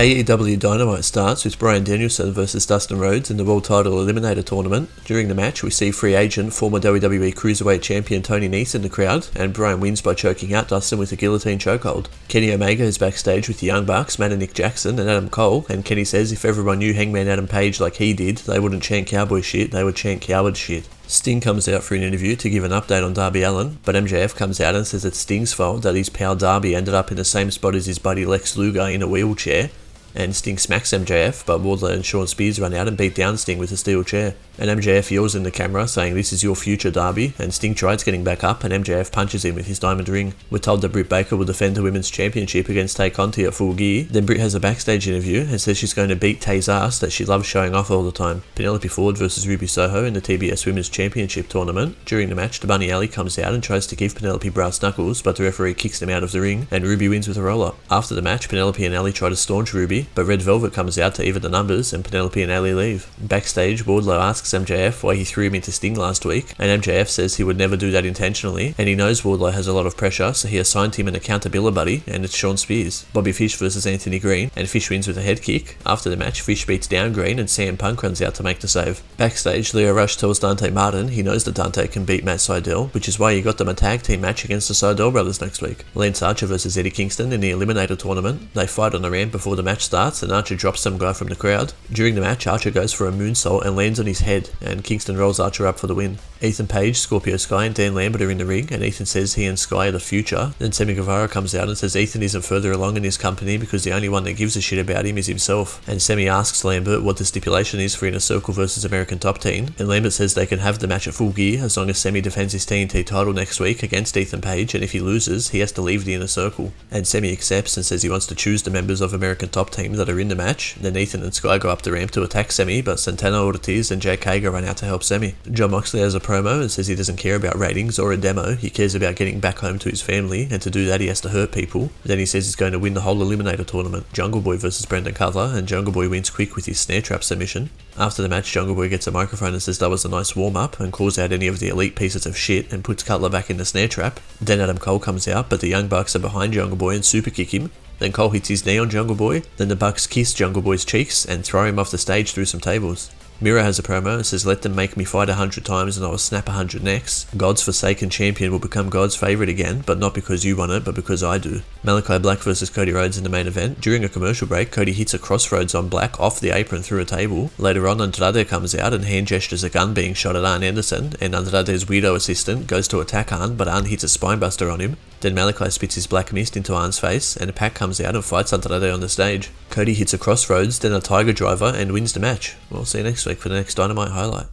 Aew Dynamite starts with Bryan Danielson versus Dustin Rhodes in the World Title Eliminator Tournament. During the match, we see free agent, former WWE Cruiserweight Champion Tony Nese in the crowd, and Bryan wins by choking out Dustin with a guillotine chokehold. Kenny Omega is backstage with the Young Bucks, Matt and Nick Jackson, and Adam Cole, and Kenny says if everyone knew Hangman Adam Page like he did, they wouldn't chant cowboy shit, they would chant coward shit. Sting comes out for an interview to give an update on Darby Allin, but MJF comes out and says it's Sting's fault that his pal Darby ended up in the same spot as his buddy Lex Luger in a wheelchair, and Sting smacks MJF, but Wardlow and Sean Spears run out and beat down Sting with a steel chair. And MJF yells in the camera saying this is your future Darby, and Sting tries getting back up and MJF punches him with his diamond ring. We're told that Britt Baker will defend the Women's Championship against Tay Conti at Full Gear. Then Britt has a backstage interview and says she's going to beat Tay's ass that she loves showing off all the time. Penelope Ford versus Ruby Soho in the TBS Women's Championship tournament. During the match, the Bunny Alley comes out and tries to give Penelope brass knuckles, but the referee kicks him out of the ring, and Ruby wins with a roll-up. After the match, Penelope and Alley try to staunch Ruby, but Red Velvet comes out to even the numbers, and Penelope and Alley leave. Backstage, Wardlow asks MJF why he threw him into Sting last week, and MJF says he would never do that intentionally, and he knows Wardlow has a lot of pressure, so he assigned him an accountability buddy, and it's Sean Spears. Bobby Fish versus Anthony Green, and Fish wins with a head kick. After the match, Fish beats down Green, and CM Punk runs out to make the save. Backstage, Leo Rush tells Dante Martin he knows that Dante can beat Matt Sydal, which is why he got them a tag team match against the Sydal brothers next week. Lance Archer versus Eddie Kingston in the Eliminator tournament. They fight on the ramp before the match starts, and Archer drops some guy from the crowd. During the match, Archer goes for a moonsault and lands on his head, and Kingston rolls Archer up for the win. Ethan Page, Scorpio Sky, and Dan Lambert are in the ring, and Ethan says he and Sky are the future. Then Sammy Guevara comes out and says Ethan isn't further along in his company because the only one that gives a shit about him is himself. And Sammy asks Lambert what the stipulation is for Inner Circle versus American Top Team, and Lambert says they can have the match at Full Gear as long as Sammy defends his TNT title next week against Ethan Page, and if he loses, he has to leave the Inner Circle. And Sammy accepts and says he wants to choose the members of American Top Team that are in the match. Then Ethan and Sky go up the ramp to attack Sammy, but Santana Ortiz and Jake Hager run out to help Sammy. John Moxley has a promo and says he doesn't care about ratings or a demo, he cares about getting back home to his family, and to do that he has to hurt people. Then he says he's going to win the whole Eliminator tournament. Jungleboy versus Brendan Cutler, and Jungleboy wins quick with his snare trap submission. After the match, Jungleboy gets a microphone and says that was a nice warm-up, and calls out any of the elite pieces of shit and puts Cutler back in the snare trap. Then Adam Cole comes out, but the Young Bucks are behind Jungleboy and super kick him. Then Cole hits his knee on Jungleboy, then the Bucks kiss Jungleboy's cheeks and throw him off the stage through some tables. Miro has a promo and says let them make me fight 100 times and I will snap 100 necks. God's forsaken champion will become God's favourite again, but not because you won it, but because I do. Malakai Black versus Cody Rhodes in the main event. During a commercial break, Cody hits a crossroads on Black off the apron through a table. Later on, Andrade comes out and hand gestures a gun being shot at Arn Anderson, and Andrade's weirdo assistant goes to attack Arn, but Arn hits a spinebuster on him. Then Malakai spits his black mist into Arn's face, and Pac comes out and fights Andrade on the stage. Cody hits a crossroads, then a Tiger Driver, and wins the match. We'll see you next week for the next Dynamite highlight.